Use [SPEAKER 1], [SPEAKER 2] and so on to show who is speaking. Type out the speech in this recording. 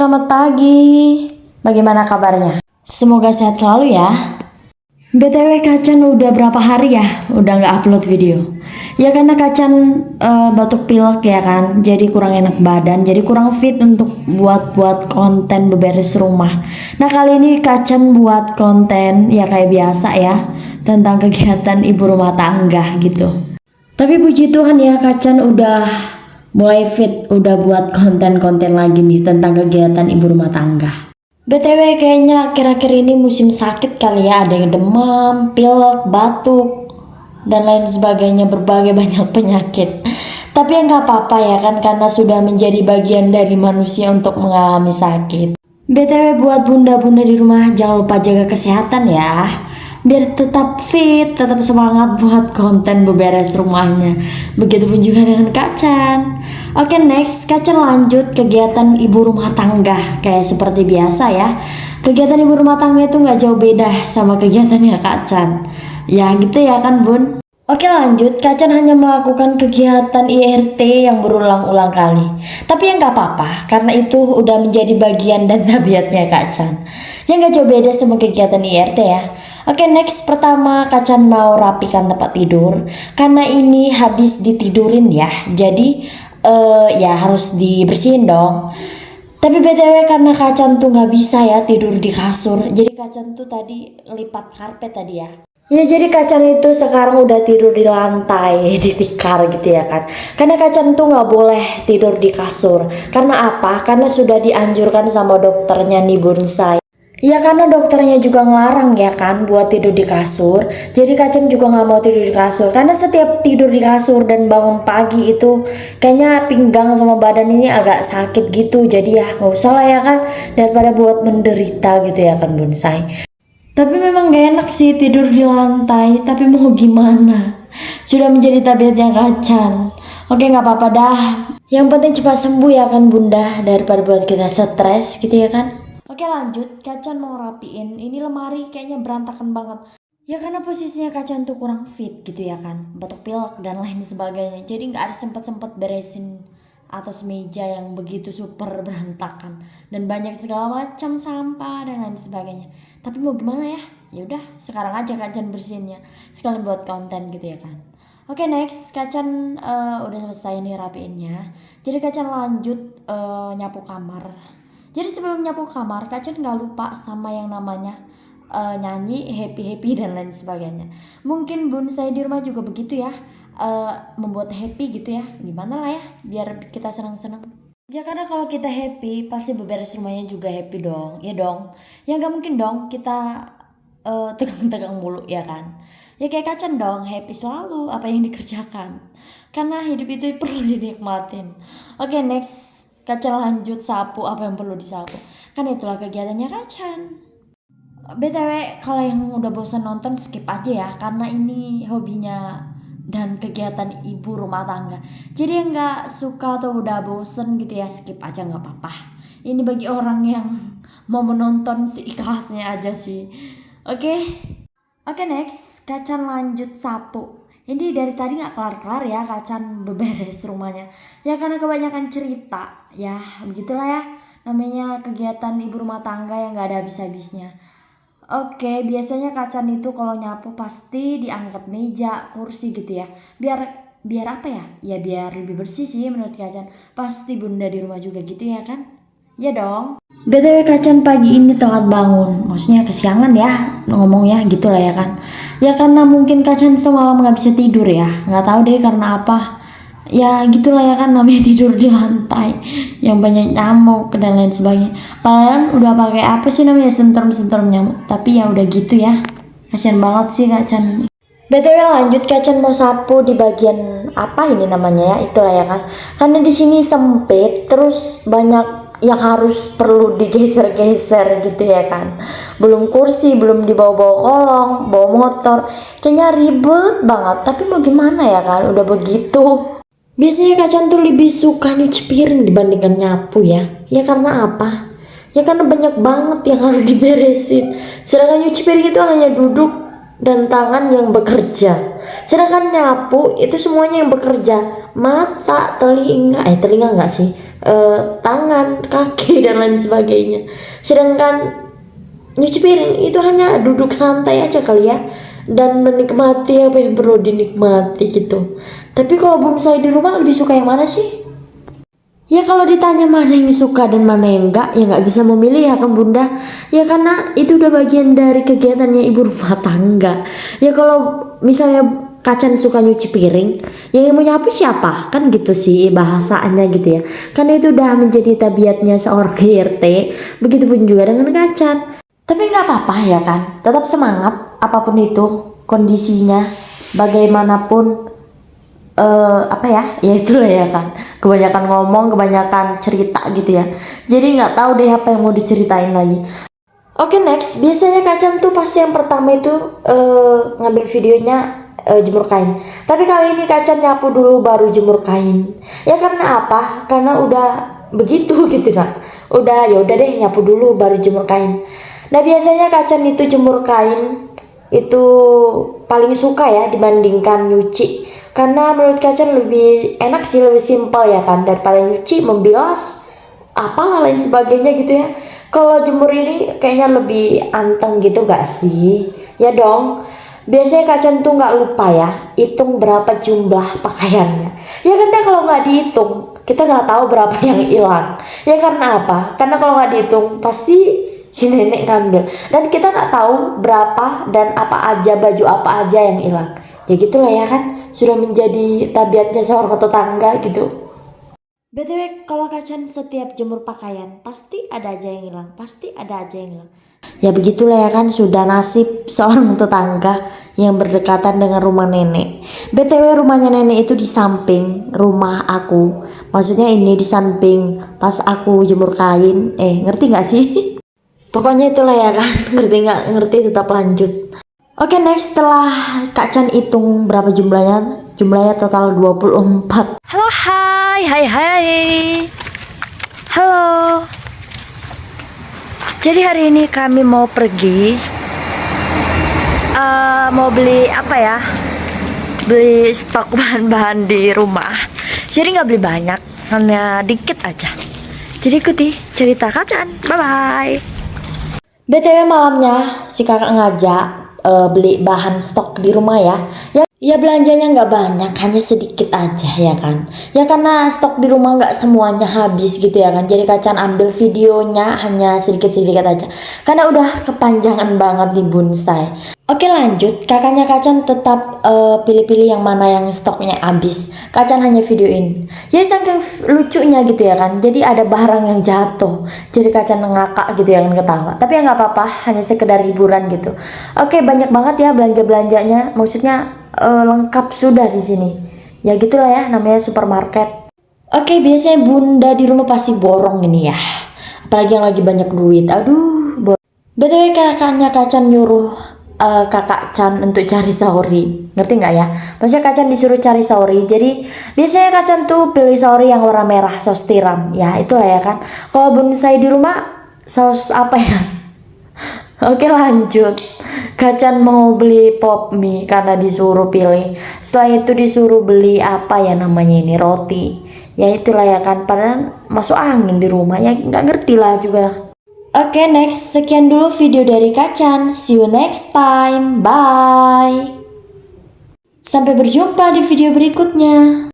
[SPEAKER 1] selamat pagi. Bagaimana kabarnya? Semoga sehat selalu ya. BTW Kacan udah berapa hari ya udah nggak upload video? Ya karena Kacan batuk pilek ya kan, jadi kurang enak badan, jadi kurang fit untuk buat konten beberes rumah. Nah kali ini Kacan buat konten ya kayak biasa ya, tentang kegiatan ibu rumah tangga gitu. Tapi puji Tuhan ya Kacan udah mulai fit, udah buat konten-konten lagi nih tentang kegiatan ibu rumah tangga. BTW kayaknya akhir-akhir ini musim sakit kali ya, ada yang demam, pilek, batuk, dan lain sebagainya, berbagai banyak penyakit. Tapi ya nggak apa-apa ya kan, karena sudah menjadi bagian dari manusia untuk mengalami sakit. BTW buat bunda-bunda di rumah jangan lupa jaga kesehatan ya, biar tetap fit, tetap semangat buat konten beberes rumahnya. Begitupun juga dengan Kacan. Oke next, Kacan lanjut kegiatan ibu rumah tangga kayak seperti biasa ya. Kegiatan ibu rumah tangga itu nggak jauh beda sama kegiatannya Kacan. Ya gitu ya kan bun. Oke lanjut, Kacan hanya melakukan kegiatan IRT yang berulang-ulang kali. Tapi ya nggak apa-apa, karena itu udah menjadi bagian dan tabiatnya Kacan. Ya nggak jauh beda sama kegiatan IRT ya. Oke next, pertama Kacan mau rapikan tempat tidur. Karena ini habis ditidurin ya, jadi ya harus dibersihin dong. Tapi BTW karena Kacan tuh nggak bisa ya tidur di kasur, jadi Kacan tuh tadi lipat karpet tadi ya. Ya jadi Kacan itu sekarang udah tidur di lantai, di tikar gitu ya kan. Karena Kacan tuh nggak boleh tidur di kasur. Karena apa? Karena sudah dianjurkan sama dokternya nih bonsai. Ya karena dokternya juga ngelarang ya kan buat tidur di kasur. Jadi Kacan juga nggak mau tidur di kasur. Karena setiap tidur di kasur dan bangun pagi itu kayaknya pinggang sama badan ini agak sakit gitu. Jadi ya nggak usah lah ya kan, daripada buat menderita gitu ya kan bonsai. Tapi memang gak enak sih tidur di lantai, tapi mau gimana? Sudah menjadi tabiatnya Kacan. Oke nggak apa-apa dah. Yang penting cepat sembuh ya kan bunda, daripada buat kita stres gitu ya kan. Oke lanjut, Kacan mau rapiin. Ini lemari kayaknya berantakan banget. Ya karena posisinya Kacan tuh kurang fit gitu ya kan, batuk pilek dan lain sebagainya. Jadi nggak ada sempet beresin atas meja yang begitu super berantakan dan banyak segala macam sampah dan lain sebagainya. Tapi mau gimana ya? Ya udah, sekarang aja Kacan bersihinnya sekalian buat konten gitu ya kan. Oke next, Kacan udah selesai nih rapiinnya. Jadi Kacan lanjut nyapu kamar. Jadi sebelum nyapu kamar, Kacan nggak lupa sama yang namanya nyanyi happy dan lain sebagainya. Mungkin bonsai di rumah juga begitu ya, membuat happy gitu ya, gimana lah ya biar kita senang-senang. Ya karena kalau kita happy pasti beberes rumahnya juga happy dong, ya dong. Ya nggak mungkin dong kita tegang-tegang mulu ya kan. Ya kayak Kacan dong, happy selalu apa yang dikerjakan, karena hidup itu perlu dinikmatin. Oke next, Kacan lanjut sapu apa yang perlu disapu, kan itulah kegiatannya Kacan. BTW kalau yang udah bosan nonton skip aja ya, karena ini hobinya dan kegiatan ibu rumah tangga. Jadi yang nggak suka atau udah bosen gitu ya skip aja nggak apa-apa. Ini bagi orang yang mau menonton seikhlasnya aja sih. Oke next, Kacan lanjut sapu. Ini dari tadi nggak kelar-kelar ya Kacan beberes rumahnya. Ya karena kebanyakan cerita ya, begitulah ya namanya kegiatan ibu rumah tangga yang nggak ada habis-habisnya. Oke, biasanya Kacan itu kalau nyapu pasti diangkat meja, kursi gitu ya. Biar apa ya? Ya biar lebih bersih sih menurut Kacan. Pasti bunda di rumah juga gitu ya kan? Ya dong. BTW Kacan pagi ini telat bangun. Maksudnya kesiangan ya ngomongnya gitu lah ya kan. Ya karena mungkin Kacan semalam nggak bisa tidur ya. Nggak tahu deh karena apa. Ya gitulah ya kan, namanya tidur di lantai yang banyak nyamuk dan lain sebagainya. Padahal udah pakai apa sih namanya, sentrum nyamuk, tapi ya udah gitu ya, kasian banget sih Kacan ini. BTW lanjut, Kacan mau sapu di bagian apa ini namanya ya, itulah ya kan, karena di sini sempit terus banyak yang harus perlu digeser-geser gitu ya kan. Belum kursi, belum dibawa-bawa kolong, bawa motor, kayaknya ribet banget. Tapi mau gimana ya kan, udah begitu. Biasanya Kacan tuh lebih suka nyuci piring dibandingkan nyapu ya. Ya karena apa? Ya karena banyak banget yang harus diberesin. Sedangkan nyuci piring itu hanya duduk dan tangan yang bekerja. Sedangkan nyapu itu semuanya yang bekerja, mata, telinga enggak sih, tangan, kaki dan lain sebagainya. Sedangkan nyuci piring itu hanya duduk santai aja kali ya, dan menikmati apa yang perlu dinikmati gitu. Tapi kalau bonsai di rumah lebih suka yang mana sih? Ya kalau ditanya mana yang suka dan mana yang enggak, ya nggak bisa memilih ya kan bunda. Ya karena itu udah bagian dari kegiatannya ibu rumah tangga. Ya kalau misalnya Kacan suka nyuci piring, ya yang mau nyapu siapa? Kan gitu sih bahasannya gitu ya. Karena itu udah menjadi tabiatnya seorang RT. Begitupun juga dengan Kacan. Tapi nggak apa-apa ya kan, tetap semangat apapun itu kondisinya, bagaimanapun apa ya, ya itulah ya kan. Kebanyakan ngomong, kebanyakan cerita gitu ya. Jadi nggak tahu deh apa yang mau diceritain lagi. Oke, next, biasanya Kacan tuh pasti yang pertama itu ngambil videonya jemur kain. Tapi kali ini Kacan nyapu dulu baru jemur kain. Ya karena apa? Karena udah begitu gitu nah. Ya udah deh nyapu dulu baru jemur kain. Nah biasanya Kacan itu jemur kain itu paling suka ya dibandingkan nyuci. Karena menurut Kacan lebih enak sih, lebih simpel ya kan, daripada nyuci, membilas, apalah lain sebagainya gitu ya. Kalau jemur ini kayaknya lebih anteng gitu gak sih? Ya dong. Biasanya Kacan tuh nggak lupa ya hitung berapa jumlah pakaiannya. Ya karena kalau nggak dihitung kita nggak tahu berapa yang hilang. Ya karena apa? Karena kalau nggak dihitung pasti si nenek ngambil, dan kita nggak tahu berapa dan apa aja, baju apa aja yang hilang. Ya gitulah ya kan, sudah menjadi tabiatnya seorang tetangga gitu. BTW kalau Kacan setiap jemur pakaian pasti ada aja yang hilang, pasti ada aja yang hilang. Ya begitulah ya kan, sudah nasib seorang tetangga yang berdekatan dengan rumah nenek. BTW rumahnya nenek itu di samping rumah aku. Maksudnya ini di samping pas aku jemur kain. Ngerti gak sih? Pokoknya itulah ya kan, ngerti nggak ngerti tetap lanjut. Oke, next, setelah Kak Chan hitung berapa jumlahnya total 24. Halo, hai. Halo. Jadi hari ini kami mau pergi, mau beli apa ya? Beli stok bahan-bahan di rumah. Jadi nggak beli banyak, hanya dikit aja. Jadi ikuti cerita Kak Chan. Bye-bye. BTW malamnya si kakak ngajak beli bahan stok di rumah ya belanjanya nggak banyak, hanya sedikit aja ya kan. Ya karena stok di rumah nggak semuanya habis gitu ya kan. Jadi Kacan ambil videonya hanya sedikit-sedikit aja karena udah kepanjangan banget di bonsai. Oke, lanjut, kakaknya Kacan tetap pilih-pilih yang mana yang stoknya habis. Kacan hanya videoin. Jadi saking lucunya gitu ya kan. Jadi ada barang yang jatuh. Jadi Kacan ngakak gitu ya kan, ketawa. Tapi ya nggak apa-apa, hanya sekedar hiburan gitu. Oke, banyak banget ya belanja-belanjanya. Maksudnya lengkap sudah di sini. Ya gitulah ya, namanya supermarket. Oke, biasanya bunda di rumah pasti borong ini ya. Apalagi yang lagi banyak duit. Aduh, BTW kakaknya Kacan nyuruh kakak Chan untuk cari sauri, ngerti nggak ya? Maksudnya Kacan disuruh cari sauri. Jadi biasanya Kacan tuh pilih sauri yang warna merah, saus tiram. Ya itulah ya kan. Kalau bonsai di rumah saus apa ya? Oke, lanjut. Kacan mau beli pop mie karena disuruh pilih. Setelah itu disuruh beli apa ya namanya ini, roti. Ya itulah ya kan. Padahal masuk angin di rumah ya, nggak ngerti lah juga. Oke, next, sekian dulu video dari Kacan. See you next time. Bye. Sampai berjumpa di video berikutnya.